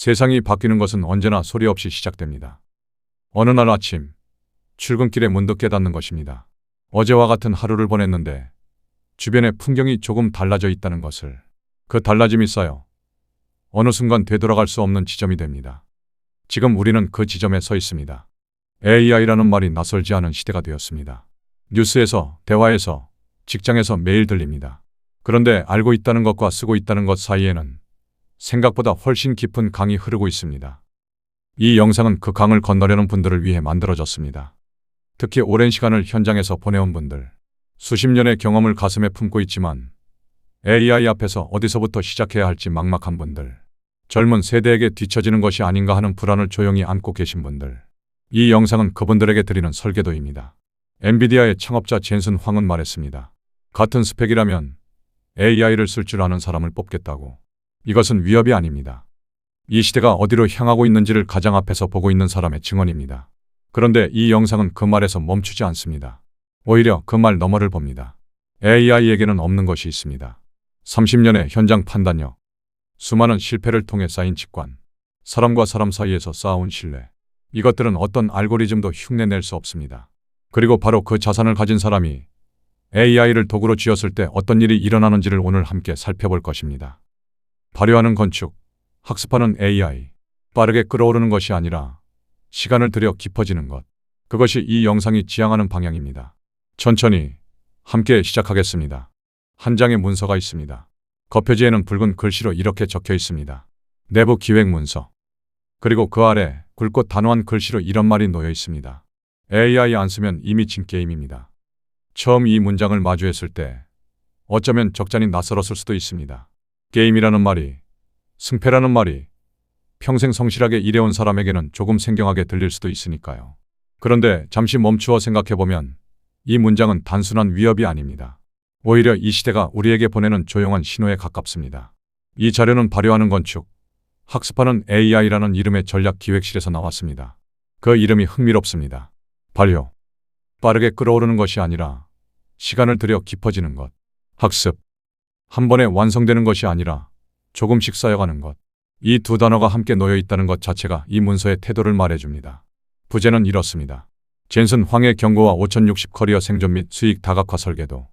세상이 바뀌는 것은 언제나 소리 없이 시작됩니다. 어느 날 아침, 출근길에 문득 깨닫는 것입니다. 어제와 같은 하루를 보냈는데 주변의 풍경이 조금 달라져 있다는 것을. 그 달라짐이 쌓여 어느 순간 되돌아갈 수 없는 지점이 됩니다. 지금 우리는 그 지점에 서 있습니다. AI라는 말이 낯설지 않은 시대가 되었습니다. 뉴스에서, 대화에서, 직장에서 매일 들립니다. 그런데 알고 있다는 것과 쓰고 있다는 것 사이에는 생각보다 훨씬 깊은 강이 흐르고 있습니다. 이 영상은 그 강을 건너려는 분들을 위해 만들어졌습니다. 특히 오랜 시간을 현장에서 보내온 분들, 수십 년의 경험을 가슴에 품고 있지만 AI 앞에서 어디서부터 시작해야 할지 막막한 분들, 젊은 세대에게 뒤처지는 것이 아닌가 하는 불안을 조용히 안고 계신 분들, 이 영상은 그분들에게 드리는 설계도입니다. 엔비디아의 창업자 젠슨 황은 말했습니다. 같은 스펙이라면 AI를 쓸 줄 아는 사람을 뽑겠다고. 이것은 위협이 아닙니다. 이 시대가 어디로 향하고 있는지를 가장 앞에서 보고 있는 사람의 증언입니다. 그런데 이 영상은 그 말에서 멈추지 않습니다. 오히려 그 말 너머를 봅니다. AI에게는 없는 것이 있습니다. 30년의 현장 판단력, 수많은 실패를 통해 쌓인 직관, 사람과 사람 사이에서 쌓아온 신뢰. 이것들은 어떤 알고리즘도 흉내낼 수 없습니다. 그리고 바로 그 자산을 가진 사람이 AI를 도구로 쥐었을 때 어떤 일이 일어나는지를 오늘 함께 살펴볼 것입니다. 발효하는 건축, 학습하는 AI, 빠르게 끌어오르는 것이 아니라 시간을 들여 깊어지는 것. 그것이 이 영상이 지향하는 방향입니다. 천천히 함께 시작하겠습니다. 한 장의 문서가 있습니다. 겉표지에는 붉은 글씨로 이렇게 적혀 있습니다. 내부 기획 문서. 그리고 그 아래 굵고 단호한 글씨로 이런 말이 놓여 있습니다. AI 안 쓰면 이미 진 게임입니다. 처음 이 문장을 마주했을 때 어쩌면 적잖이 낯설었을 수도 있습니다. 게임이라는 말이, 승패라는 말이 평생 성실하게 일해온 사람에게는 조금 생경하게 들릴 수도 있으니까요. 그런데 잠시 멈추어 생각해보면 이 문장은 단순한 위협이 아닙니다. 오히려 이 시대가 우리에게 보내는 조용한 신호에 가깝습니다. 이 자료는 발효하는 건축, 학습하는 AI라는 이름의 전략기획실에서 나왔습니다. 그 이름이 흥미롭습니다. 발효. 빠르게 끌어오르는 것이 아니라 시간을 들여 깊어지는 것. 학습. 한 번에 완성되는 것이 아니라 조금씩 쌓여가는 것. 이 두 단어가 함께 놓여 있다는 것 자체가 이 문서의 태도를 말해줍니다. 부제는 이렇습니다. 젠슨 황의 경고와 5060 커리어 생존 및 수익 다각화 설계도.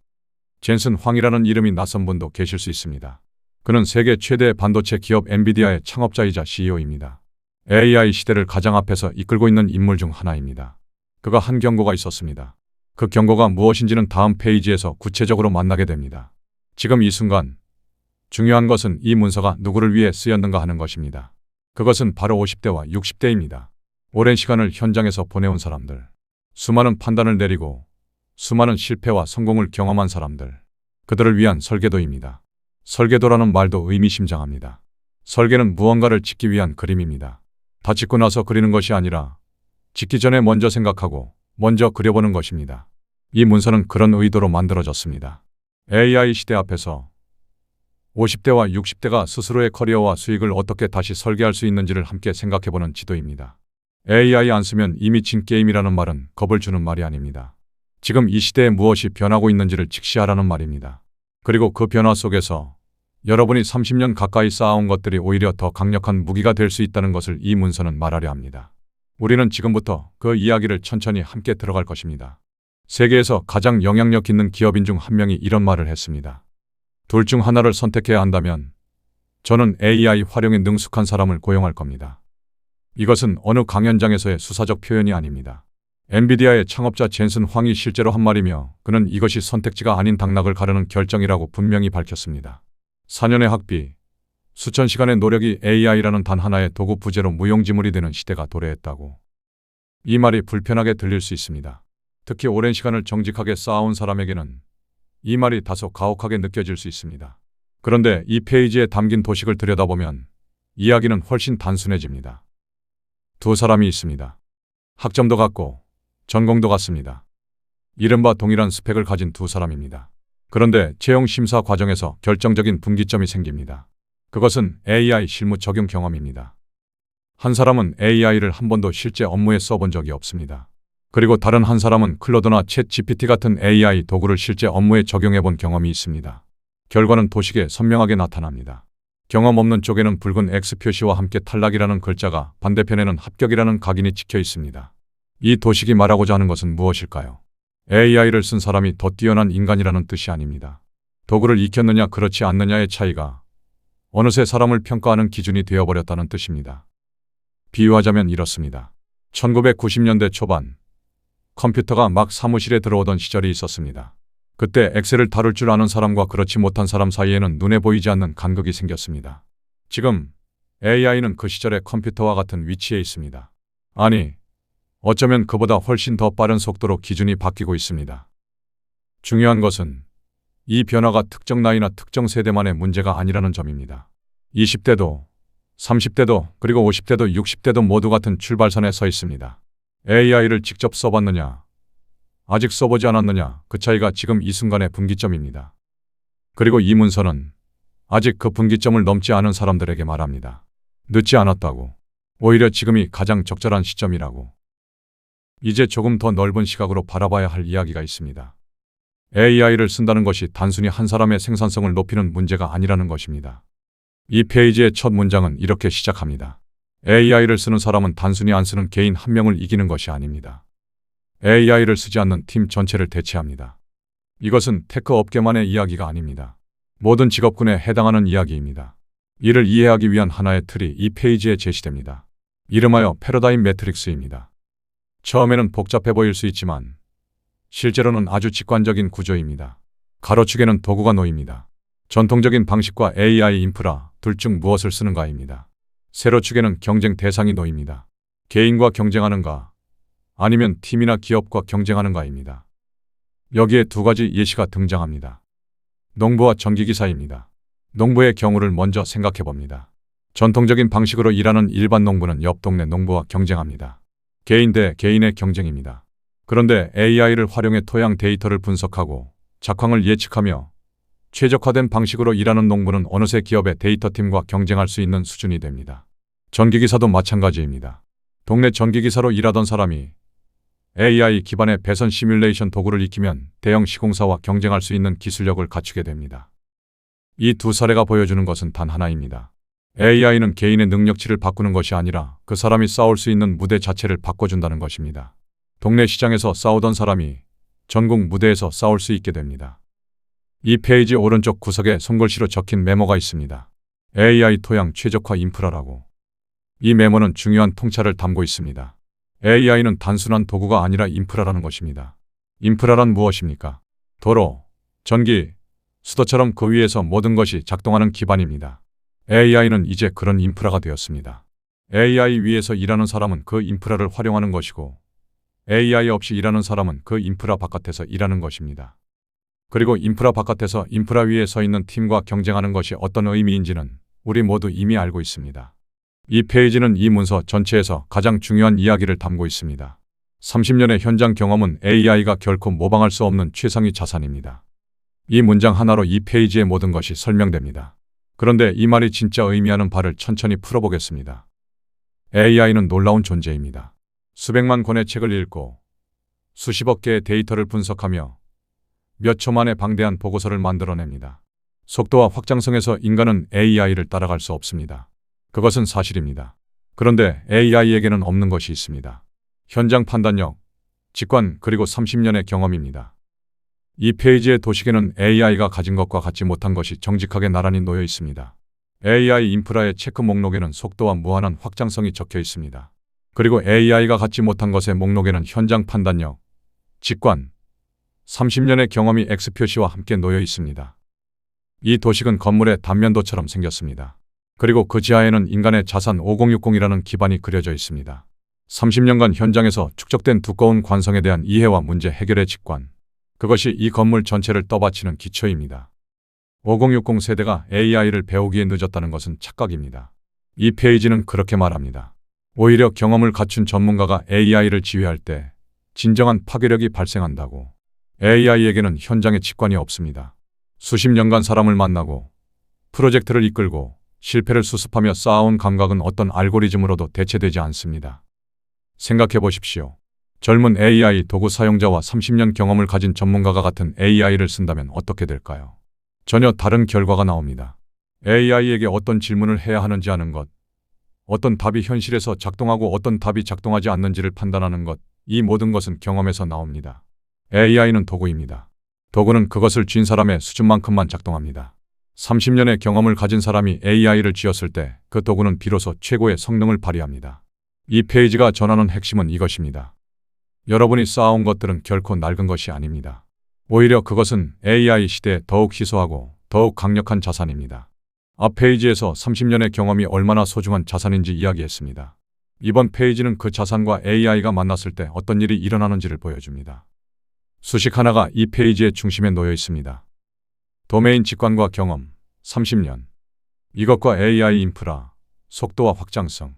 젠슨 황이라는 이름이 낯선 분도 계실 수 있습니다. 그는 세계 최대 반도체 기업 엔비디아의 창업자이자 CEO입니다. AI 시대를 가장 앞에서 이끌고 있는 인물 중 하나입니다. 그가 한 경고가 있었습니다. 그 경고가 무엇인지는 다음 페이지에서 구체적으로 만나게 됩니다. 지금 이 순간 중요한 것은 이 문서가 누구를 위해 쓰였는가 하는 것입니다. 그것은 바로 50대와 60대입니다. 오랜 시간을 현장에서 보내온 사람들, 수많은 판단을 내리고 수많은 실패와 성공을 경험한 사람들, 그들을 위한 설계도입니다. 설계도라는 말도 의미심장합니다. 설계는 무언가를 짓기 위한 그림입니다. 다 짓고 나서 그리는 것이 아니라 짓기 전에 먼저 생각하고 먼저 그려보는 것입니다. 이 문서는 그런 의도로 만들어졌습니다. AI 시대 앞에서 50대와 60대가 스스로의 커리어와 수익을 어떻게 다시 설계할 수 있는지를 함께 생각해보는 지도입니다. AI 안 쓰면 이미 진 게임이라는 말은 겁을 주는 말이 아닙니다. 지금 이 시대에 무엇이 변하고 있는지를 직시하라는 말입니다. 그리고 그 변화 속에서 여러분이 30년 가까이 쌓아온 것들이 오히려 더 강력한 무기가 될 수 있다는 것을 이 문서는 말하려 합니다. 우리는 지금부터 그 이야기를 천천히 함께 들어갈 것입니다. 세계에서 가장 영향력 있는 기업인 중 한 명이 이런 말을 했습니다. 둘 중 하나를 선택해야 한다면 저는 AI 활용에 능숙한 사람을 고용할 겁니다. 이것은 어느 강연장에서의 수사적 표현이 아닙니다. 엔비디아의 창업자 젠슨 황이 실제로 한 말이며 그는 이것이 선택지가 아닌 당락을 가르는 결정이라고 분명히 밝혔습니다. 4년의 학비, 수천 시간의 노력이 AI라는 단 하나의 도구 부재로 무용지물이 되는 시대가 도래했다고. 이 말이 불편하게 들릴 수 있습니다. 특히 오랜 시간을 정직하게 쌓아온 사람에게는 이 말이 다소 가혹하게 느껴질 수 있습니다. 그런데 이 페이지에 담긴 도식을 들여다보면 이야기는 훨씬 단순해집니다. 두 사람이 있습니다. 학점도 같고 전공도 같습니다. 이른바 동일한 스펙을 가진 두 사람입니다. 그런데 채용 심사 과정에서 결정적인 분기점이 생깁니다. 그것은 AI 실무 적용 경험입니다. 한 사람은 AI를 한 번도 실제 업무에 써본 적이 없습니다. 그리고 다른 한 사람은 클로드나 챗 GPT 같은 AI 도구를 실제 업무에 적용해 본 경험이 있습니다. 결과는 도식에 선명하게 나타납니다. 경험 없는 쪽에는 붉은 X 표시와 함께 탈락이라는 글자가, 반대편에는 합격이라는 각인이 찍혀 있습니다. 이 도식이 말하고자 하는 것은 무엇일까요? AI를 쓴 사람이 더 뛰어난 인간이라는 뜻이 아닙니다. 도구를 익혔느냐 그렇지 않느냐의 차이가 어느새 사람을 평가하는 기준이 되어버렸다는 뜻입니다. 비유하자면 이렇습니다. 1990년대 초반 컴퓨터가 막 사무실에 들어오던 시절이 있었습니다. 그때 엑셀을 다룰 줄 아는 사람과 그렇지 못한 사람 사이에는 눈에 보이지 않는 간극이 생겼습니다. 지금 AI는 그 시절의 컴퓨터와 같은 위치에 있습니다. 아니, 어쩌면 그보다 훨씬 더 빠른 속도로 기준이 바뀌고 있습니다. 중요한 것은 이 변화가 특정 나이나 특정 세대만의 문제가 아니라는 점입니다. 20대도, 30대도, 그리고 50대도, 60대도 모두 같은 출발선에 서 있습니다. AI를 직접 써봤느냐, 아직 써보지 않았느냐, 그 차이가 지금 이 순간의 분기점입니다. 그리고 이 문서는 아직 그 분기점을 넘지 않은 사람들에게 말합니다. 늦지 않았다고. 오히려 지금이 가장 적절한 시점이라고. 이제 조금 더 넓은 시각으로 바라봐야 할 이야기가 있습니다. AI를 쓴다는 것이 단순히 한 사람의 생산성을 높이는 문제가 아니라는 것입니다. 이 페이지의 첫 문장은 이렇게 시작합니다. AI를 쓰는 사람은 단순히 안 쓰는 개인 한 명을 이기는 것이 아닙니다. AI를 쓰지 않는 팀 전체를 대체합니다. 이것은 테크 업계만의 이야기가 아닙니다. 모든 직업군에 해당하는 이야기입니다. 이를 이해하기 위한 하나의 틀이 이 페이지에 제시됩니다. 이름하여 패러다임 매트릭스입니다. 처음에는 복잡해 보일 수 있지만 실제로는 아주 직관적인 구조입니다. 가로축에는 도구가 놓입니다. 전통적인 방식과 AI 인프라 둘 중 무엇을 쓰는가입니다. 세로축에는 경쟁 대상이 놓입니다. 개인과 경쟁하는가 아니면 팀이나 기업과 경쟁하는가입니다. 여기에 두 가지 예시가 등장합니다. 농부와 전기기사입니다. 농부의 경우를 먼저 생각해 봅니다. 전통적인 방식으로 일하는 일반 농부는 옆 동네 농부와 경쟁합니다. 개인 대 개인의 경쟁입니다. 그런데 AI를 활용해 토양 데이터를 분석하고 작황을 예측하며 최적화된 방식으로 일하는 농부는 어느새 기업의 데이터팀과 경쟁할 수 있는 수준이 됩니다. 전기기사도 마찬가지입니다. 동네 전기기사로 일하던 사람이 AI 기반의 배선 시뮬레이션 도구를 익히면 대형 시공사와 경쟁할 수 있는 기술력을 갖추게 됩니다. 이 두 사례가 보여주는 것은 단 하나입니다. AI는 개인의 능력치를 바꾸는 것이 아니라 그 사람이 싸울 수 있는 무대 자체를 바꿔준다는 것입니다. 동네 시장에서 싸우던 사람이 전국 무대에서 싸울 수 있게 됩니다. 이 페이지 오른쪽 구석에 손글씨로 적힌 메모가 있습니다. AI 토양 최적화 인프라라고. 이 메모는 중요한 통찰을 담고 있습니다. AI는 단순한 도구가 아니라 인프라라는 것입니다. 인프라란 무엇입니까? 도로, 전기, 수도처럼 그 위에서 모든 것이 작동하는 기반입니다. AI는 이제 그런 인프라가 되었습니다. AI 위에서 일하는 사람은 그 인프라를 활용하는 것이고 AI 없이 일하는 사람은 그 인프라 바깥에서 일하는 것입니다. 그리고 인프라 바깥에서 인프라 위에 서 있는 팀과 경쟁하는 것이 어떤 의미인지는 우리 모두 이미 알고 있습니다. 이 페이지는 이 문서 전체에서 가장 중요한 이야기를 담고 있습니다. 30년의 현장 경험은 AI가 결코 모방할 수 없는 최상위 자산입니다. 이 문장 하나로 이 페이지의 모든 것이 설명됩니다. 그런데 이 말이 진짜 의미하는 바를 천천히 풀어보겠습니다. AI는 놀라운 존재입니다. 수백만 권의 책을 읽고 수십억 개의 데이터를 분석하며 몇 초 만에 방대한 보고서를 만들어냅니다. 속도와 확장성에서 인간은 AI를 따라갈 수 없습니다. 그것은 사실입니다. 그런데 AI에게는 없는 것이 있습니다. 현장 판단력, 직관, 그리고 30년의 경험입니다. 이 페이지의 도식에는 AI가 가진 것과 같지 못한 것이 정직하게 나란히 놓여 있습니다. AI 인프라의 체크 목록에는 속도와 무한한 확장성이 적혀 있습니다. 그리고 AI가 갖지 못한 것의 목록에는 현장 판단력, 직관, 30년의 경험이 X 표시와 함께 놓여 있습니다. 이 도식은 건물의 단면도처럼 생겼습니다. 그리고 그 지하에는 인간의 자산 5060이라는 기반이 그려져 있습니다. 30년간 현장에서 축적된 두꺼운 관성에 대한 이해와 문제 해결의 직관. 그것이 이 건물 전체를 떠받치는 기초입니다. 5060 세대가 AI를 배우기에 늦었다는 것은 착각입니다. 이 페이지는 그렇게 말합니다. 오히려 경험을 갖춘 전문가가 AI를 지휘할 때 진정한 파괴력이 발생한다고. AI에게는 현장의 직관이 없습니다. 수십 년간 사람을 만나고 프로젝트를 이끌고 실패를 수습하며 쌓아온 감각은 어떤 알고리즘으로도 대체되지 않습니다. 생각해 보십시오. 젊은 AI 도구 사용자와 30년 경험을 가진 전문가가 같은 AI를 쓴다면 어떻게 될까요? 전혀 다른 결과가 나옵니다. AI에게 어떤 질문을 해야 하는지 아는 것, 어떤 답이 현실에서 작동하고 어떤 답이 작동하지 않는지를 판단하는 것, 이 모든 것은 경험에서 나옵니다. AI는 도구입니다. 도구는 그것을 쥔 사람의 수준만큼만 작동합니다. 30년의 경험을 가진 사람이 AI를 쥐었을 때 그 도구는 비로소 최고의 성능을 발휘합니다. 이 페이지가 전하는 핵심은 이것입니다. 여러분이 쌓아온 것들은 결코 낡은 것이 아닙니다. 오히려 그것은 AI 시대에 더욱 희소하고 더욱 강력한 자산입니다. 앞 페이지에서 30년의 경험이 얼마나 소중한 자산인지 이야기했습니다. 이번 페이지는 그 자산과 AI가 만났을 때 어떤 일이 일어나는지를 보여줍니다. 수식 하나가 이 페이지의 중심에 놓여 있습니다. 도메인 직관과 경험, 30년. 이것과 AI 인프라, 속도와 확장성.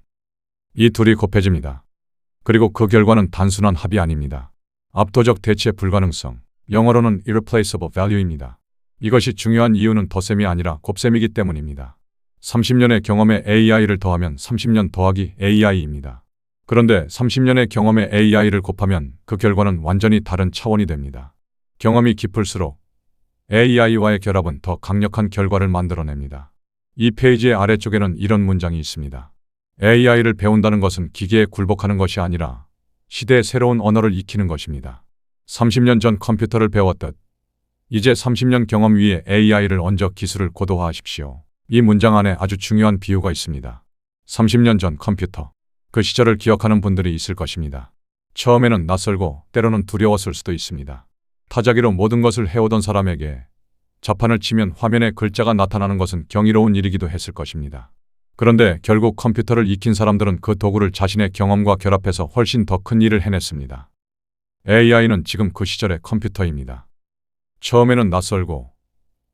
이 둘이 곱해집니다. 그리고 그 결과는 단순한 합이 아닙니다. 압도적 대체 불가능성, 영어로는 irreplaceable value입니다. 이것이 중요한 이유는 덧셈이 아니라 곱셈이기 때문입니다. 30년의 경험에 AI를 더하면 30년 더하기 AI입니다. 그런데 30년의 경험에 AI를 곱하면 그 결과는 완전히 다른 차원이 됩니다. 경험이 깊을수록 AI와의 결합은 더 강력한 결과를 만들어냅니다. 이 페이지의 아래쪽에는 이런 문장이 있습니다. AI를 배운다는 것은 기계에 굴복하는 것이 아니라 시대의 새로운 언어를 익히는 것입니다. 30년 전 컴퓨터를 배웠듯 이제 30년 경험 위에 AI를 얹어 기술을 고도화하십시오. 이 문장 안에 아주 중요한 비유가 있습니다. 30년 전 컴퓨터. 그 시절을 기억하는 분들이 있을 것입니다. 처음에는 낯설고 때로는 두려웠을 수도 있습니다. 타자기로 모든 것을 해오던 사람에게 자판을 치면 화면에 글자가 나타나는 것은 경이로운 일이기도 했을 것입니다. 그런데 결국 컴퓨터를 익힌 사람들은 그 도구를 자신의 경험과 결합해서 훨씬 더 큰 일을 해냈습니다. AI는 지금 그 시절의 컴퓨터입니다. 처음에는 낯설고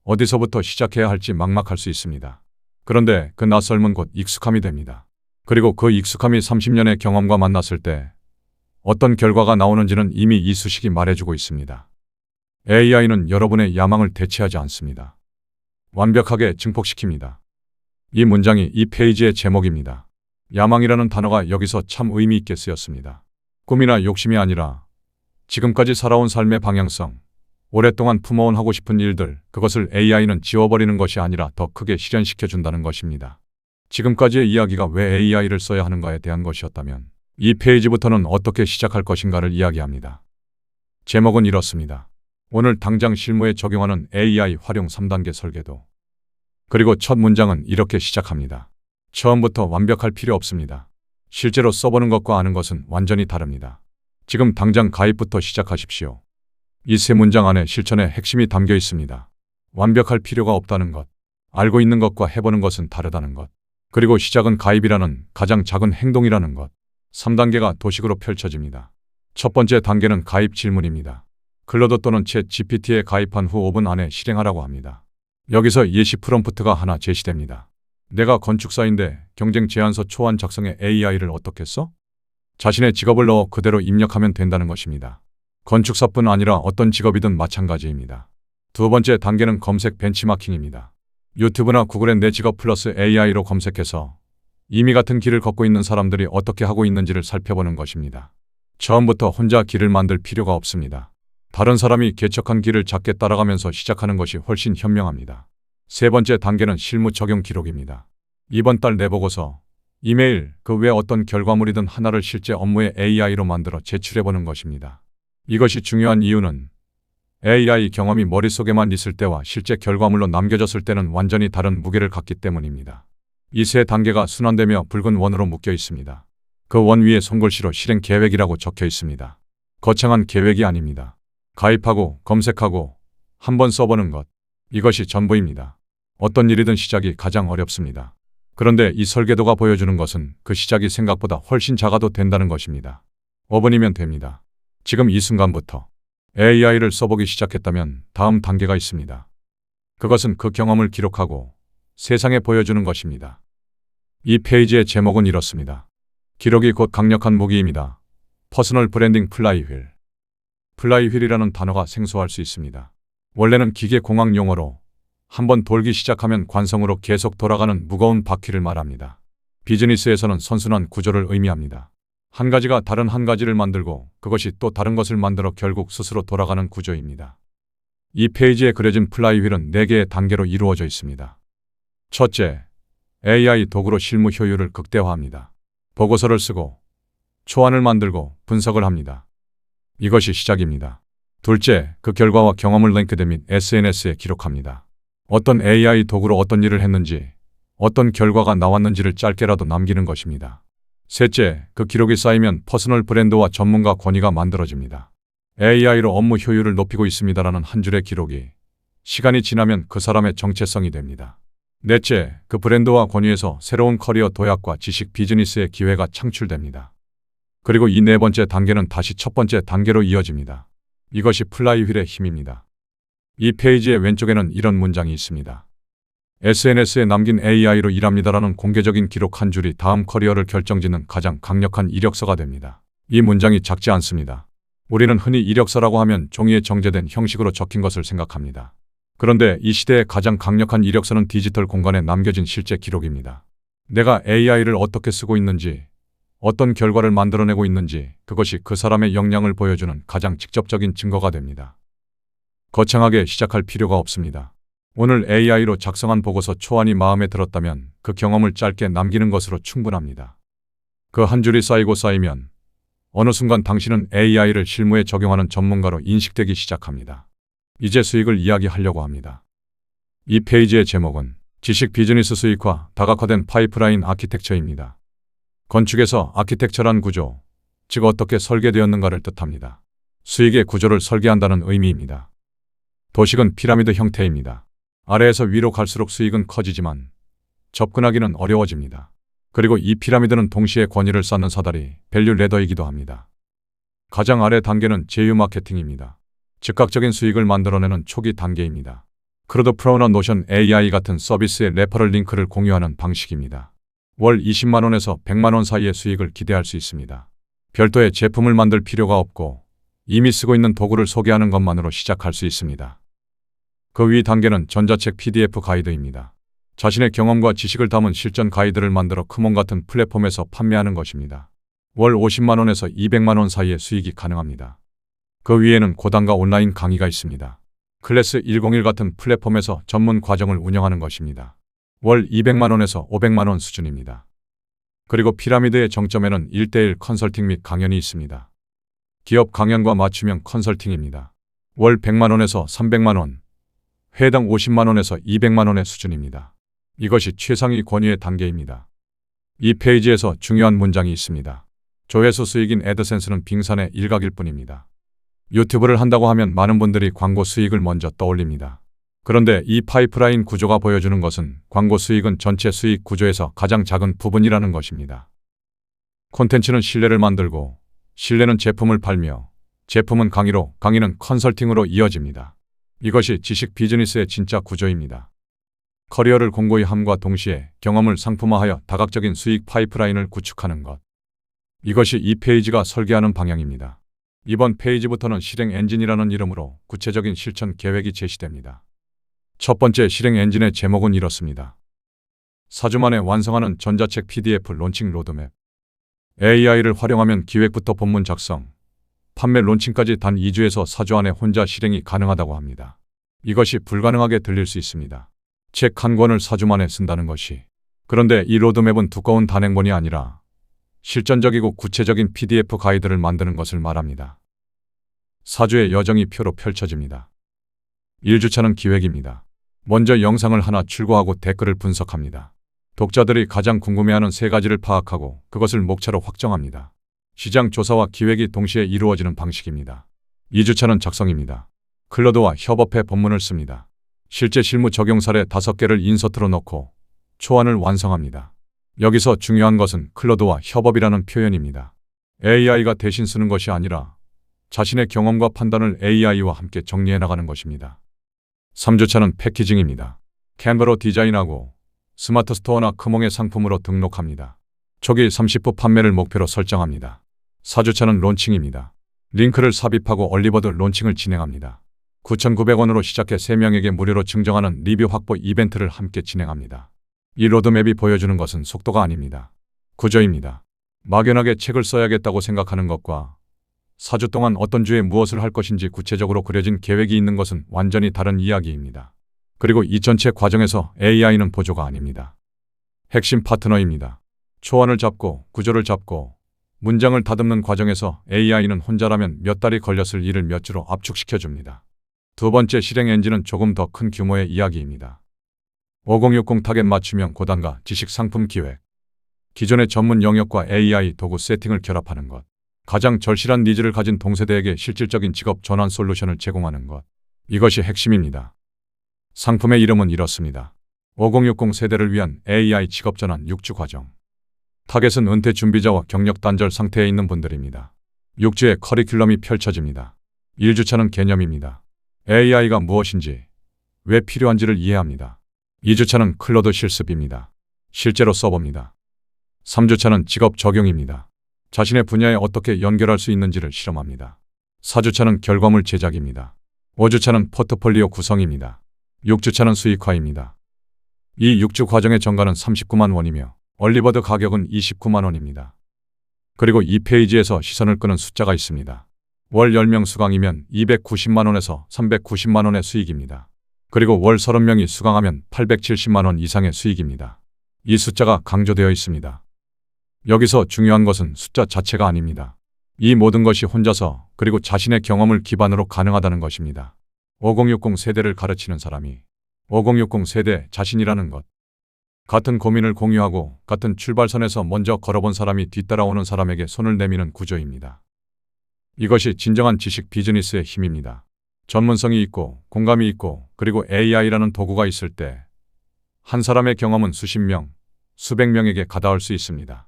어디서부터 시작해야 할지 막막할 수 있습니다. 그런데 그 낯설은 곧 익숙함이 됩니다. 그리고 그 익숙함이 30년의 경험과 만났을 때 어떤 결과가 나오는지는 이미 이 수식이 말해주고 있습니다. AI는 여러분의 야망을 대체하지 않습니다. 완벽하게 증폭시킵니다. 이 문장이 이 페이지의 제목입니다. 야망이라는 단어가 여기서 참 의미 있게 쓰였습니다. 꿈이나 욕심이 아니라 지금까지 살아온 삶의 방향성, 오랫동안 품어온 하고 싶은 일들, 그것을 AI는 지워버리는 것이 아니라 더 크게 실현시켜준다는 것입니다. 지금까지의 이야기가 왜 AI를 써야 하는가에 대한 것이었다면 이 페이지부터는 어떻게 시작할 것인가를 이야기합니다. 제목은 이렇습니다. 오늘 당장 실무에 적용하는 AI 활용 3단계 설계도. 그리고 첫 문장은 이렇게 시작합니다. 처음부터 완벽할 필요 없습니다. 실제로 써보는 것과 아는 것은 완전히 다릅니다. 지금 당장 가입부터 시작하십시오. 이 세 문장 안에 실천의 핵심이 담겨 있습니다. 완벽할 필요가 없다는 것, 알고 있는 것과 해보는 것은 다르다는 것, 그리고 시작은 가입이라는 가장 작은 행동이라는 것. 3단계가 도식으로 펼쳐집니다. 첫 번째 단계는 가입 질문입니다. 클로드 또는 챗 GPT에 가입한 후 5분 안에 실행하라고 합니다. 여기서 예시 프롬프트가 하나 제시됩니다. 내가 건축사인데 경쟁 제안서 초안 작성에 AI를 어떻게 써? 자신의 직업을 넣어 그대로 입력하면 된다는 것입니다. 건축사뿐 아니라 어떤 직업이든 마찬가지입니다. 두 번째 단계는 검색 벤치마킹입니다. 유튜브나 구글에 내 직업 플러스 AI로 검색해서 이미 같은 길을 걷고 있는 사람들이 어떻게 하고 있는지를 살펴보는 것입니다. 처음부터 혼자 길을 만들 필요가 없습니다. 다른 사람이 개척한 길을 작게 따라가면서 시작하는 것이 훨씬 현명합니다. 세 번째 단계는 실무 적용 기록입니다. 이번 달 내보고서, 이메일, 그 외 어떤 결과물이든 하나를 실제 업무에 AI로 만들어 제출해보는 것입니다. 이것이 중요한 이유는 AI 경험이 머릿속에만 있을 때와 실제 결과물로 남겨졌을 때는 완전히 다른 무게를 갖기 때문입니다. 이 세 단계가 순환되며 붉은 원으로 묶여 있습니다. 그 원 위에 손글씨로 실행 계획이라고 적혀 있습니다. 거창한 계획이 아닙니다. 가입하고 검색하고 한번 써보는 것. 이것이 전부입니다. 어떤 일이든 시작이 가장 어렵습니다. 그런데 이 설계도가 보여주는 것은 그 시작이 생각보다 훨씬 작아도 된다는 것입니다. 5분이면 됩니다. 지금 이 순간부터 AI를 써보기 시작했다면 다음 단계가 있습니다. 그것은 그 경험을 기록하고 세상에 보여주는 것입니다. 이 페이지의 제목은 이렇습니다. 기록이 곧 강력한 무기입니다. 퍼스널 브랜딩 플라이휠. 플라이휠이라는 단어가 생소할 수 있습니다. 원래는 기계 공학 용어로 한번 돌기 시작하면 관성으로 계속 돌아가는 무거운 바퀴를 말합니다. 비즈니스에서는 선순환 구조를 의미합니다. 한 가지가 다른 한 가지를 만들고 그것이 또 다른 것을 만들어 결국 스스로 돌아가는 구조입니다. 이 페이지에 그려진 플라이휠은 4개의 단계로 이루어져 있습니다. 첫째, AI 도구로 실무 효율을 극대화합니다. 보고서를 쓰고 초안을 만들고 분석을 합니다. 이것이 시작입니다. 둘째, 그 결과와 경험을 링크드 및 SNS에 기록합니다. 어떤 AI 도구로 어떤 일을 했는지, 어떤 결과가 나왔는지를 짧게라도 남기는 것입니다. 셋째, 그 기록이 쌓이면 퍼스널 브랜드와 전문가 권위가 만들어집니다. AI로 업무 효율을 높이고 있습니다라는 한 줄의 기록이 시간이 지나면 그 사람의 정체성이 됩니다. 넷째, 그 브랜드와 권위에서 새로운 커리어 도약과 지식 비즈니스의 기회가 창출됩니다. 그리고 이 네 번째 단계는 다시 첫 번째 단계로 이어집니다. 이것이 플라이휠의 힘입니다. 이 페이지의 왼쪽에는 이런 문장이 있습니다. SNS에 남긴 AI로 일합니다라는 공개적인 기록 한 줄이 다음 커리어를 결정짓는 가장 강력한 이력서가 됩니다. 이 문장이 작지 않습니다. 우리는 흔히 이력서라고 하면 종이에 정제된 형식으로 적힌 것을 생각합니다. 그런데 이 시대의 가장 강력한 이력서는 디지털 공간에 남겨진 실제 기록입니다. 내가 AI를 어떻게 쓰고 있는지, 어떤 결과를 만들어내고 있는지, 그것이 그 사람의 역량을 보여주는 가장 직접적인 증거가 됩니다. 거창하게 시작할 필요가 없습니다. 오늘 AI로 작성한 보고서 초안이 마음에 들었다면 그 경험을 짧게 남기는 것으로 충분합니다. 그 한 줄이 쌓이고 쌓이면 어느 순간 당신은 AI를 실무에 적용하는 전문가로 인식되기 시작합니다. 이제 수익을 이야기하려고 합니다. 이 페이지의 제목은 지식 비즈니스 수익화, 다각화된 파이프라인 아키텍처입니다. 건축에서 아키텍처란 구조, 즉 어떻게 설계되었는가를 뜻합니다. 수익의 구조를 설계한다는 의미입니다. 도식은 피라미드 형태입니다. 아래에서 위로 갈수록 수익은 커지지만 접근하기는 어려워집니다. 그리고 이 피라미드는 동시에 권위를 쌓는 사다리, 밸류 레더이기도 합니다. 가장 아래 단계는 제휴 마케팅입니다. 즉각적인 수익을 만들어내는 초기 단계입니다. 크루드 프로나 노션 AI 같은 서비스의 레퍼럴 링크를 공유하는 방식입니다. 월 20만 원에서 100만 원 사이의 수익을 기대할 수 있습니다. 별도의 제품을 만들 필요가 없고 이미 쓰고 있는 도구를 소개하는 것만으로 시작할 수 있습니다. 그 위 단계는 전자책 PDF 가이드입니다. 자신의 경험과 지식을 담은 실전 가이드를 만들어 크몬 같은 플랫폼에서 판매하는 것입니다. 월 50만 원에서 200만 원 사이의 수익이 가능합니다. 그 위에는 고단가 온라인 강의가 있습니다. 클래스 101 같은 플랫폼에서 전문 과정을 운영하는 것입니다. 월 200만 원에서 500만 원 수준입니다. 그리고 피라미드의 정점에는 1:1 컨설팅 및 강연이 있습니다. 기업 강연과 맞춤형 컨설팅입니다. 월 100만 원에서 300만 원, 회당 50만 원에서 200만 원의 수준입니다. 이것이 최상위 권위의 단계입니다. 이 페이지에서 중요한 문장이 있습니다. 조회수 수익인 애드센스는 빙산의 일각일 뿐입니다. 유튜브를 한다고 하면 많은 분들이 광고 수익을 먼저 떠올립니다. 그런데 이 파이프라인 구조가 보여주는 것은 광고 수익은 전체 수익 구조에서 가장 작은 부분이라는 것입니다. 콘텐츠는 신뢰를 만들고, 신뢰는 제품을 팔며, 제품은 강의로, 강의는 컨설팅으로 이어집니다. 이것이 지식 비즈니스의 진짜 구조입니다. 커리어를 공고히 함과 동시에 경험을 상품화하여 다각적인 수익 파이프라인을 구축하는 것. 이것이 이 페이지가 설계하는 방향입니다. 이번 페이지부터는 실행 엔진이라는 이름으로 구체적인 실천 계획이 제시됩니다. 첫 번째 실행 엔진의 제목은 이렇습니다. 4주 만에 완성하는 전자책 PDF 론칭 로드맵. AI를 활용하면 기획부터 본문 작성, 판매 론칭까지 단 2주에서 4주 안에 혼자 실행이 가능하다고 합니다. 이것이 불가능하게 들릴 수 있습니다. 책 한 권을 4주 만에 쓴다는 것이. 그런데 이 로드맵은 두꺼운 단행본이 아니라 실전적이고 구체적인 PDF 가이드를 만드는 것을 말합니다. 4주의 여정이 표로 펼쳐집니다. 1주차는 기획입니다. 먼저 영상을 하나 출고하고 댓글을 분석합니다. 독자들이 가장 궁금해하는 3가지를 파악하고 그것을 목차로 확정합니다. 시장 조사와 기획이 동시에 이루어지는 방식입니다. 2주차는 작성입니다. 클로드와 협업해 본문을 씁니다. 실제 실무 적용 사례 5개를 인서트로 넣고 초안을 완성합니다. 여기서 중요한 것은 클로드와 협업이라는 표현입니다. AI가 대신 쓰는 것이 아니라 자신의 경험과 판단을 AI와 함께 정리해 나가는 것입니다. 3주차는 패키징입니다. 캔버로 디자인하고 스마트 스토어나 크몽의 상품으로 등록합니다. 초기 30부 판매를 목표로 설정합니다. 4주차는 론칭입니다. 링크를 삽입하고 얼리버드 론칭을 진행합니다. 9,900원으로 시작해 3명에게 무료로 증정하는 리뷰 확보 이벤트를 함께 진행합니다. 이 로드맵이 보여주는 것은 속도가 아닙니다. 구조입니다. 막연하게 책을 써야겠다고 생각하는 것과 4주 동안 어떤 주에 무엇을 할 것인지 구체적으로 그려진 계획이 있는 것은 완전히 다른 이야기입니다. 그리고 이 전체 과정에서 AI는 보조가 아닙니다. 핵심 파트너입니다. 초안을 잡고 구조를 잡고 문장을 다듬는 과정에서 AI는 혼자라면 몇 달이 걸렸을 일을 몇 주로 압축시켜 줍니다. 두 번째 실행 엔진은 조금 더 큰 규모의 이야기입니다. 5060 타겟 맞춤형 고단가 지식 상품 기획. 기존의 전문 영역과 AI 도구 세팅을 결합하는 것. 가장 절실한 니즈를 가진 동세대에게 실질적인 직업 전환 솔루션을 제공하는 것. 이것이 핵심입니다. 상품의 이름은 이렇습니다. 5060 세대를 위한 AI 직업 전환 6주 과정. 타겟은 은퇴 준비자와 경력 단절 상태에 있는 분들입니다. 6주의 커리큘럼이 펼쳐집니다. 1주차는 개념입니다. AI가 무엇인지, 왜 필요한지를 이해합니다. 2주차는 클로드 실습입니다. 실제로 써봅니다. 3주차는 직업 적용입니다. 자신의 분야에 어떻게 연결할 수 있는지를 실험합니다. 4주차는 결과물 제작입니다. 5주차는 포트폴리오 구성입니다. 6주차는 수익화입니다. 이 6주 과정의 정가는 39만 원이며 얼리버드 가격은 29만 원입니다. 그리고 이 페이지에서 시선을 끄는 숫자가 있습니다. 월 10명 수강이면 290만 원에서 390만 원의 수익입니다. 그리고 월 30명이 수강하면 870만 원 이상의 수익입니다. 이 숫자가 강조되어 있습니다. 여기서 중요한 것은 숫자 자체가 아닙니다. 이 모든 것이 혼자서 그리고 자신의 경험을 기반으로 가능하다는 것입니다. 5060 세대를 가르치는 사람이 5060 세대 자신이라는 것. 같은 고민을 공유하고 같은 출발선에서 먼저 걸어본 사람이 뒤따라오는 사람에게 손을 내미는 구조입니다. 이것이 진정한 지식 비즈니스의 힘입니다. 전문성이 있고 공감이 있고 그리고 AI라는 도구가 있을 때 한 사람의 경험은 수십 명, 수백 명에게 가닿을 수 있습니다.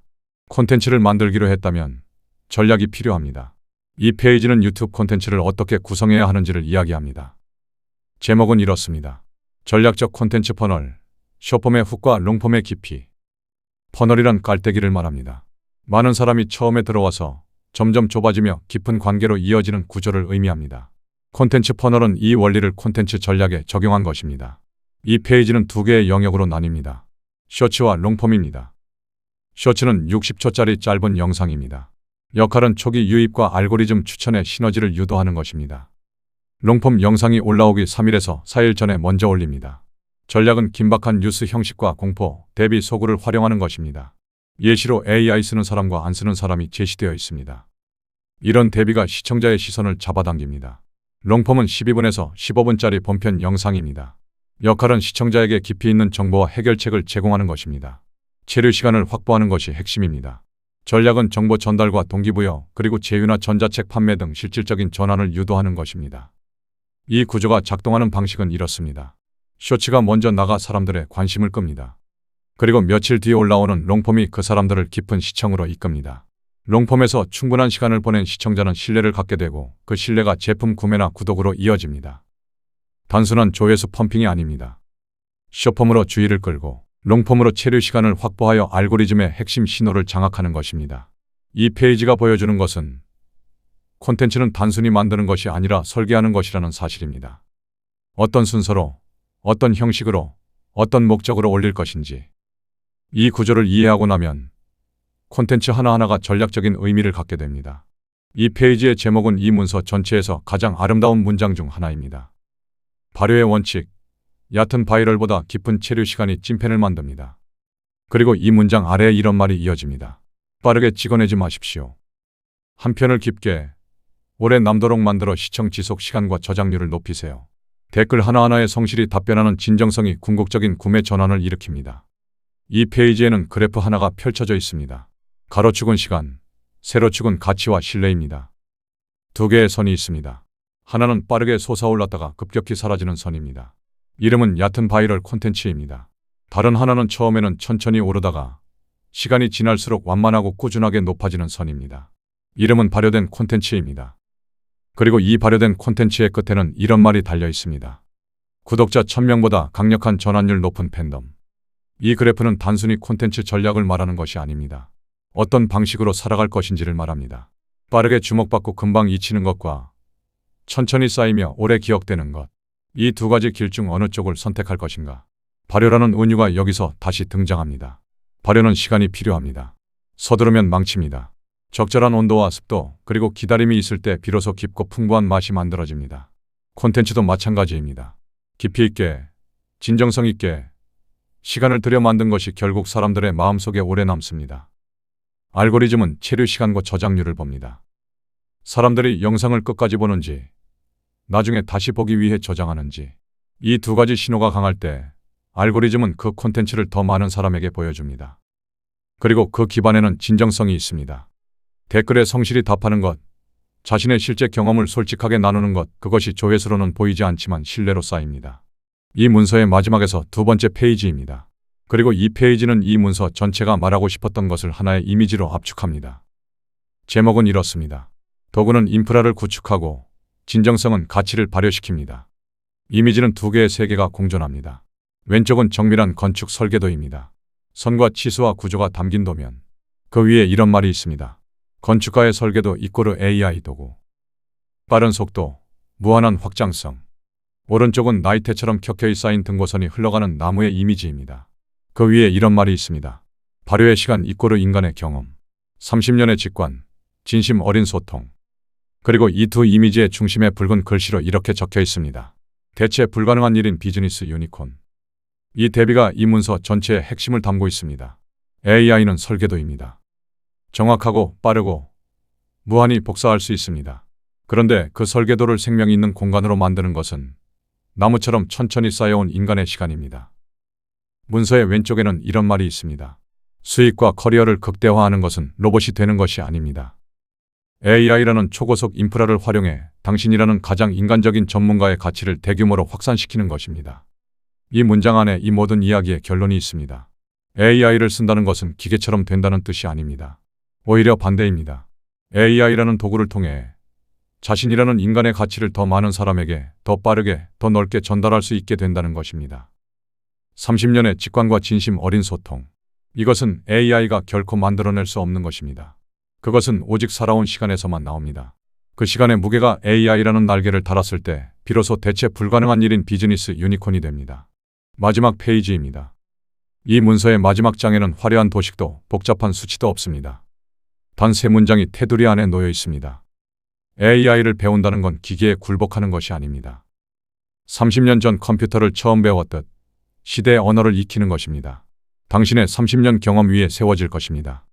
콘텐츠를 만들기로 했다면 전략이 필요합니다. 이 페이지는 유튜브 콘텐츠를 어떻게 구성해야 하는지를 이야기합니다. 제목은 이렇습니다. 전략적 콘텐츠 퍼널, 숏폼의 훅과 롱폼의 깊이. 퍼널이란 깔때기를 말합니다. 많은 사람이 처음에 들어와서 점점 좁아지며 깊은 관계로 이어지는 구조를 의미합니다. 콘텐츠 퍼널은 이 원리를 콘텐츠 전략에 적용한 것입니다. 이 페이지는 두 개의 영역으로 나뉩니다. 쇼츠와 롱폼입니다. 쇼츠는 60초짜리 짧은 영상입니다. 역할은 초기 유입과 알고리즘 추천의 시너지를 유도하는 것입니다. 롱폼 영상이 올라오기 3일에서 4일 전에 먼저 올립니다. 전략은 긴박한 뉴스 형식과 공포, 대비 소구를 활용하는 것입니다. 예시로 AI 쓰는 사람과 안 쓰는 사람이 제시되어 있습니다. 이런 대비가 시청자의 시선을 잡아당깁니다. 롱폼은 12분에서 15분짜리 본편 영상입니다. 역할은 시청자에게 깊이 있는 정보와 해결책을 제공하는 것입니다. 체류 시간을 확보하는 것이 핵심입니다. 전략은 정보 전달과 동기부여 그리고 제휴나 전자책 판매 등 실질적인 전환을 유도하는 것입니다. 이 구조가 작동하는 방식은 이렇습니다. 쇼츠가 먼저 나가 사람들의 관심을 끕니다. 그리고 며칠 뒤에 올라오는 롱폼이 그 사람들을 깊은 시청으로 이끕니다. 롱폼에서 충분한 시간을 보낸 시청자는 신뢰를 갖게 되고 그 신뢰가 제품 구매나 구독으로 이어집니다. 단순한 조회수 펌핑이 아닙니다. 숏폼으로 주의를 끌고 롱폼으로 체류 시간을 확보하여 알고리즘의 핵심 신호를 장악하는 것입니다. 이 페이지가 보여주는 것은 콘텐츠는 단순히 만드는 것이 아니라 설계하는 것이라는 사실입니다. 어떤 순서로, 어떤 형식으로, 어떤 목적으로 올릴 것인지. 이 구조를 이해하고 나면 콘텐츠 하나하나가 전략적인 의미를 갖게 됩니다. 이 페이지의 제목은 이 문서 전체에서 가장 아름다운 문장 중 하나입니다. 발효의 원칙, 얕은 바이럴보다 깊은 체류 시간이 찐팬을 만듭니다. 그리고 이 문장 아래에 이런 말이 이어집니다. 빠르게 찍어내지 마십시오. 한 편을 깊게, 오래 남도록 만들어 시청 지속 시간과 저장률을 높이세요. 댓글 하나하나에 성실히 답변하는 진정성이 궁극적인 구매 전환을 일으킵니다. 이 페이지에는 그래프 하나가 펼쳐져 있습니다. 가로축은 시간, 세로축은 가치와 신뢰입니다. 두 개의 선이 있습니다. 하나는 빠르게 솟아올랐다가 급격히 사라지는 선입니다. 이름은 얕은 바이럴 콘텐츠입니다. 다른 하나는 처음에는 천천히 오르다가 시간이 지날수록 완만하고 꾸준하게 높아지는 선입니다. 이름은 발효된 콘텐츠입니다. 그리고 이 발효된 콘텐츠의 끝에는 이런 말이 달려 있습니다. 구독자 1000명보다 강력한 전환율 높은 팬덤. 이 그래프는 단순히 콘텐츠 전략을 말하는 것이 아닙니다. 어떤 방식으로 살아갈 것인지를 말합니다. 빠르게 주목받고 금방 잊히는 것과 천천히 쌓이며 오래 기억되는 것. 이 두 가지 길 중 어느 쪽을 선택할 것인가. 발효라는 은유가 여기서 다시 등장합니다. 발효는 시간이 필요합니다. 서두르면 망칩니다. 적절한 온도와 습도 그리고 기다림이 있을 때 비로소 깊고 풍부한 맛이 만들어집니다. 콘텐츠도 마찬가지입니다. 깊이 있게 진정성 있게 시간을 들여 만든 것이 결국 사람들의 마음속에 오래 남습니다. 알고리즘은 체류 시간과 저장률을 봅니다. 사람들이 영상을 끝까지 보는지, 나중에 다시 보기 위해 저장하는지, 이 두 가지 신호가 강할 때 알고리즘은 그 콘텐츠를 더 많은 사람에게 보여줍니다. 그리고 그 기반에는 진정성이 있습니다. 댓글에 성실히 답하는 것, 자신의 실제 경험을 솔직하게 나누는 것, 그것이 조회수로는 보이지 않지만 신뢰로 쌓입니다. 이 문서의 마지막에서 두 번째 페이지입니다. 그리고 이 페이지는 이 문서 전체가 말하고 싶었던 것을 하나의 이미지로 압축합니다. 제목은 이렇습니다. 도구는 인프라를 구축하고 진정성은 가치를 발효시킵니다. 이미지는 두 개의 세계가 공존합니다. 왼쪽은 정밀한 건축 설계도입니다. 선과 치수와 구조가 담긴 도면. 그 위에 이런 말이 있습니다. 건축가의 설계도 이꼬르 AI 도구. 빠른 속도, 무한한 확장성. 오른쪽은 나이테처럼 켜켜이 쌓인 등고선이 흘러가는 나무의 이미지입니다. 그 위에 이런 말이 있습니다. 발효의 시간 이꼬르 인간의 경험. 30년의 직관, 진심 어린 소통. 그리고 이 두 이미지의 중심에 붉은 글씨로 이렇게 적혀 있습니다. 대체 불가능한 일인 비즈니스 유니콘. 이 대비가 이 문서 전체의 핵심을 담고 있습니다. AI는 설계도입니다. 정확하고 빠르고 무한히 복사할 수 있습니다. 그런데 그 설계도를 생명 있는 공간으로 만드는 것은 나무처럼 천천히 쌓여온 인간의 시간입니다. 문서의 왼쪽에는 이런 말이 있습니다. 수익과 커리어를 극대화하는 것은 로봇이 되는 것이 아닙니다. AI라는 초고속 인프라를 활용해 당신이라는 가장 인간적인 전문가의 가치를 대규모로 확산시키는 것입니다. 이 문장 안에 이 모든 이야기의 결론이 있습니다. AI를 쓴다는 것은 기계처럼 된다는 뜻이 아닙니다. 오히려 반대입니다. AI라는 도구를 통해 자신이라는 인간의 가치를 더 많은 사람에게 더 빠르게, 더 넓게 전달할 수 있게 된다는 것입니다. 30년의 직관과 진심 어린 소통. 이것은 AI가 결코 만들어낼 수 없는 것입니다. 그것은 오직 살아온 시간에서만 나옵니다. 그 시간의 무게가 AI라는 날개를 달았을 때 비로소 대체 불가능한 일인 비즈니스 유니콘이 됩니다. 마지막 페이지입니다. 이 문서의 마지막 장에는 화려한 도식도 복잡한 수치도 없습니다. 단 세 문장이 테두리 안에 놓여 있습니다. AI를 배운다는 건 기계에 굴복하는 것이 아닙니다. 30년 전 컴퓨터를 처음 배웠듯 시대의 언어를 익히는 것입니다. 당신의 30년 경험 위에 세워질 것입니다.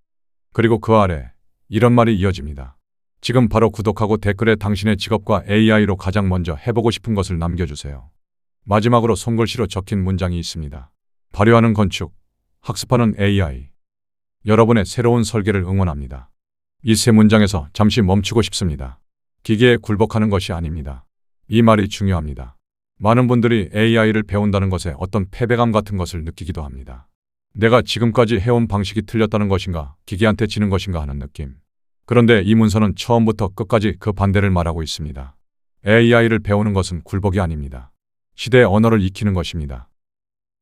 그리고 그 아래 이런 말이 이어집니다. 지금 바로 구독하고 댓글에 당신의 직업과 AI로 가장 먼저 해보고 싶은 것을 남겨주세요. 마지막으로 손글씨로 적힌 문장이 있습니다. 발효하는 건축, 학습하는 AI. 여러분의 새로운 설계를 응원합니다. 이 세 문장에서 잠시 멈추고 싶습니다. 기계에 굴복하는 것이 아닙니다. 이 말이 중요합니다. 많은 분들이 AI를 배운다는 것에 어떤 패배감 같은 것을 느끼기도 합니다. 내가 지금까지 해온 방식이 틀렸다는 것인가, 기계한테 지는 것인가 하는 느낌. 그런데 이 문서는 처음부터 끝까지 그 반대를 말하고 있습니다. AI를 배우는 것은 굴복이 아닙니다. 시대의 언어를 익히는 것입니다.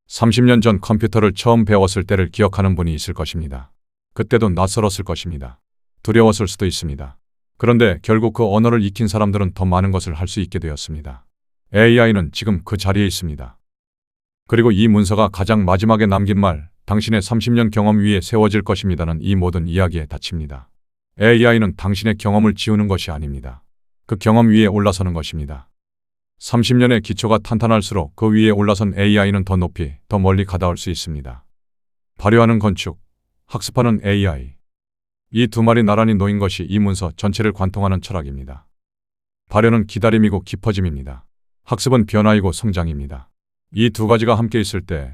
30년 전 컴퓨터를 처음 배웠을 때를 기억하는 분이 있을 것입니다. 그때도 낯설었을 것입니다. 두려웠을 수도 있습니다. 그런데 결국 그 언어를 익힌 사람들은 더 많은 것을 할 수 있게 되었습니다. AI는 지금 그 자리에 있습니다. 그리고 이 문서가 가장 마지막에 남긴 말, 당신의 30년 경험 위에 세워질 것입니다는 이 모든 이야기에 닫힙니다. AI는 당신의 경험을 지우는 것이 아닙니다. 그 경험 위에 올라서는 것입니다. 30년의 기초가 탄탄할수록 그 위에 올라선 AI는 더 높이, 더 멀리 가닿을 수 있습니다. 발효하는 건축, 학습하는 AI. 이 두 말이 나란히 놓인 것이 이 문서 전체를 관통하는 철학입니다. 발효는 기다림이고 깊어짐입니다. 학습은 변화이고 성장입니다. 이 두 가지가 함께 있을 때,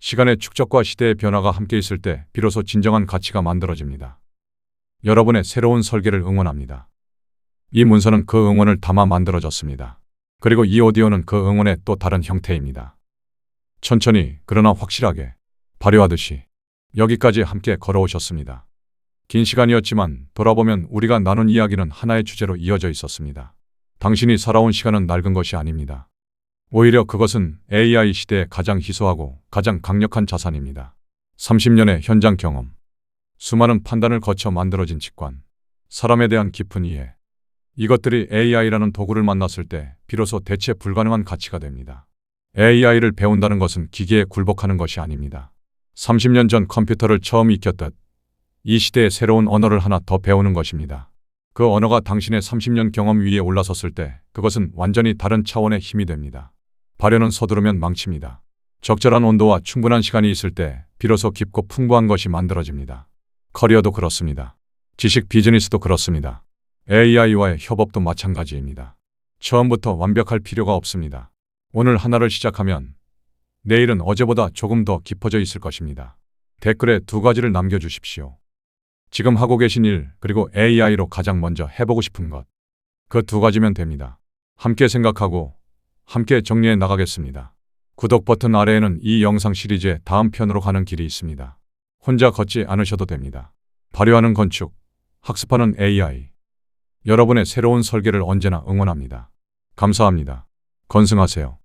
시간의 축적과 시대의 변화가 함께 있을 때 비로소 진정한 가치가 만들어집니다. 여러분의 새로운 설계를 응원합니다. 이 문서는 그 응원을 담아 만들어졌습니다. 그리고 이 오디오는 그 응원의 또 다른 형태입니다. 천천히 그러나 확실하게 발효하듯이 여기까지 함께 걸어오셨습니다. 긴 시간이었지만 돌아보면 우리가 나눈 이야기는 하나의 주제로 이어져 있었습니다. 당신이 살아온 시간은 낡은 것이 아닙니다. 오히려 그것은 AI 시대의 가장 희소하고 가장 강력한 자산입니다. 30년의 현장 경험, 수많은 판단을 거쳐 만들어진 직관, 사람에 대한 깊은 이해. 이것들이 AI라는 도구를 만났을 때 비로소 대체 불가능한 가치가 됩니다. AI를 배운다는 것은 기계에 굴복하는 것이 아닙니다. 30년 전 컴퓨터를 처음 익혔듯 이 시대의 새로운 언어를 하나 더 배우는 것입니다. 그 언어가 당신의 30년 경험 위에 올라섰을 때 그것은 완전히 다른 차원의 힘이 됩니다. 발효는 서두르면 망칩니다. 적절한 온도와 충분한 시간이 있을 때 비로소 깊고 풍부한 것이 만들어집니다. 커리어도 그렇습니다. 지식 비즈니스도 그렇습니다. AI와의 협업도 마찬가지입니다. 처음부터 완벽할 필요가 없습니다. 오늘 하나를 시작하면 내일은 어제보다 조금 더 깊어져 있을 것입니다. 댓글에 2가지를 남겨주십시오. 지금 하고 계신 일, 그리고 AI로 가장 먼저 해보고 싶은 것. 그 2가지면 됩니다. 함께 생각하고 함께 정리해 나가겠습니다. 구독 버튼 아래에는 이 영상 시리즈의 다음 편으로 가는 길이 있습니다. 혼자 걷지 않으셔도 됩니다. 발효하는 건축, 학습하는 AI. 여러분의 새로운 설계를 언제나 응원합니다. 감사합니다. 건승하세요.